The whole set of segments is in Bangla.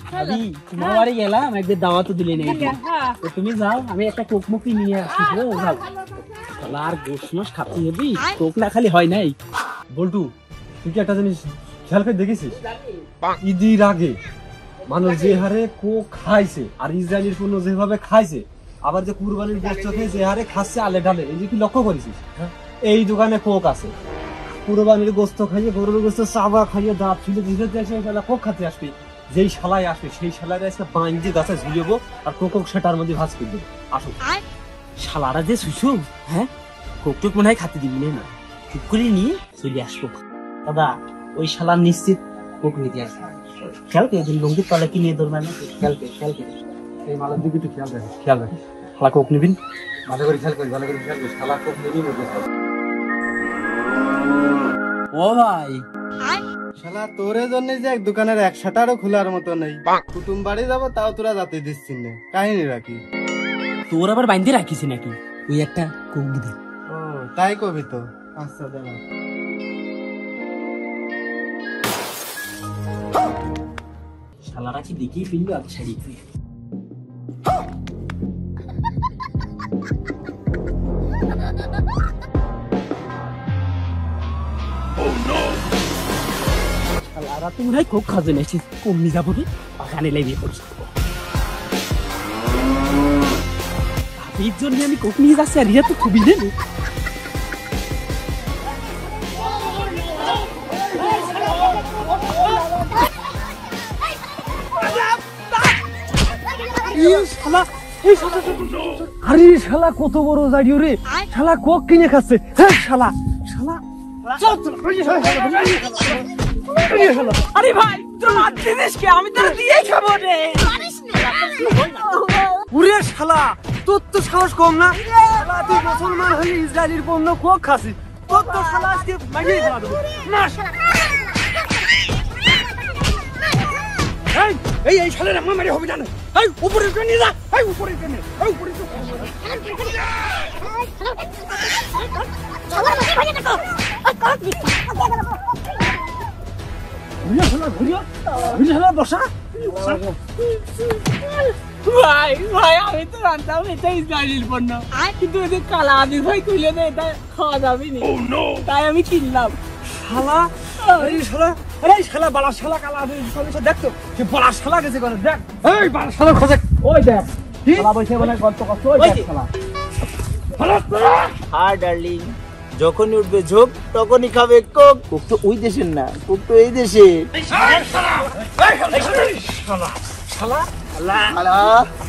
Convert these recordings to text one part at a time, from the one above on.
ভাবি তোমার বাড়ি গেলাম একদিন দাওয়াত দিলে নেই তো তুমি যাও আমি একটা কোক মুখি নিয়ে আসছি যাও শালা আর গোশ মাস খাচ্ছি হেবি কোক না খালি হয় নাই বল্টু তুই কি একটা জিনিস খেয়াল করে দেখেছিস ঈদের আগে মানুষ যে হারে কোক খাইছে আর ইসরায়েলের পণ্য যেভাবে খাইছে আবার যে কুরবানির গোশত খেয়ে যে হারে খাচ্ছে আলে ঢালে এই যে কি লক্ষ্য করেছিস এই দোকানে কোক আছে কুরবানির গোশত খাইয়ে গরুর গোশত চাবা খাইয়ে দাঁত ছুলে ধীরে ধীরে কোক খাতে আসবে যেই শালায় আসবে সেই শালায় আজকে বাঁধে গাছে ঝুলিয়েবো আর কোক সেটার মধ্যে ভাজ করে দেবো আসো শালারা যে শুইছো হ্যাঁ কোক টোক মনে হয় খাতে দিবি না ঠিক করে নিয়ে চলে আসবো দাদা ওই শালার নিশ্চিত কোক নিতে আসবে খেয়াল করে দিন লঙ্গির তলে কি নিয়ে ধরবে না খেয়াল করে এই মালের দিকে একটু খেয়াল রাখিস শালা কোক নিবিন ভালো করে খেয়াল করি শালা কোক নিবি ও ভাই শালা তোরে জন্য যে এক দোকানের এক শাটারও খোলার মতো নেই কুটুম বাড়ি যাবো তাও তোরা যাতে দিচ্ছিস না কাহিনী রাখি তোর আবার বাইন্ধে রাখিস নাকি ওই একটা কোক দিবি ও তাই কবি তো আচ্ছা দাঁড়া শালারা কি দেখিয়ে ফেলবে আর ছাড়িয়ে ফেলবে শালারা তো মনে হয় কোক খাজে নেছি কমনি যাবো রে ওখানে লেগে পড়ছি ভাবির জন্য আমি কোক নিয়ে যাচ্ছি আর ইয়া তো খুবই দেন আরে শালা কত বড় জাডিও রে শালা কোক কিনে খাচ্ছে শালা শালা আরে ভাই তোর মার দিস কে আমি তোর দিয়ে খাবো রে ওরে শালা তোর তো সাহস কম না শালা তুই মুসলমান হয়ে ইসরায়েলের পণ্য কোক খাচ্ছিস তোর তো শালা আজকে মাইরে খাওয়া দেবো না এই এই শালার আমার মারি হবে জানো এই উপরে নিয়ে যা এই উপরে নিয়ে এই উপরে ভাই ভাই আমি তো জানতাম এটা ইসরায়েলের পণ্য কিন্তু এদের কালা আদি ভাই কইলে না এটা খাওয়া যাবে না তাই আমি কিনলাম শালা এই শালা আরে শালা বালা শালা কালা আদি দেখতো সে বালা শালা গেছে করে দেখ এই বালা শালা খোঁজে ওই দেখ শালা বসে বলে গল্প করতে ওই দেখ শালা হাই ডার্লিং যখনই উঠবে ঝোপ তখনই খাবে কোক কোক তো ওই দেশের না কোক তো এই দেশের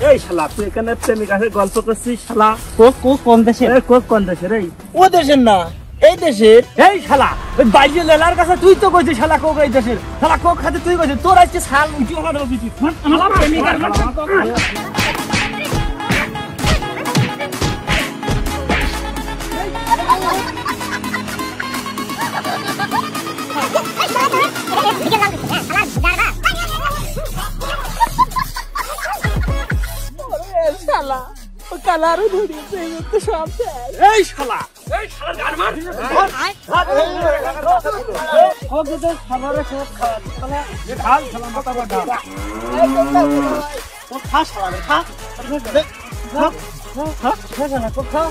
এই শালা তুই এখানে প্রেমিকাকে গল্প করছিস শালা কোক কোন দেশের কোক কোন দেশের এই ও দেশের না এই দেশের এই শালা ওই বাইরে লেলার কাছে তুই তো কইছিস শালা কোক এই দেশের শালা কোক খাতে তুই কইছিস তোর আজকে শাল উঠি ওখানে দিছিস আমার প্রেমিকার কোক শালা ও কালারও ধরিয়েছে তো সব এই শালা গান মার কোক দে খাবারে কোক খা শালা এ খাল শালা মাথা বাটা কোক খা শালা খা খা শালা কোক খা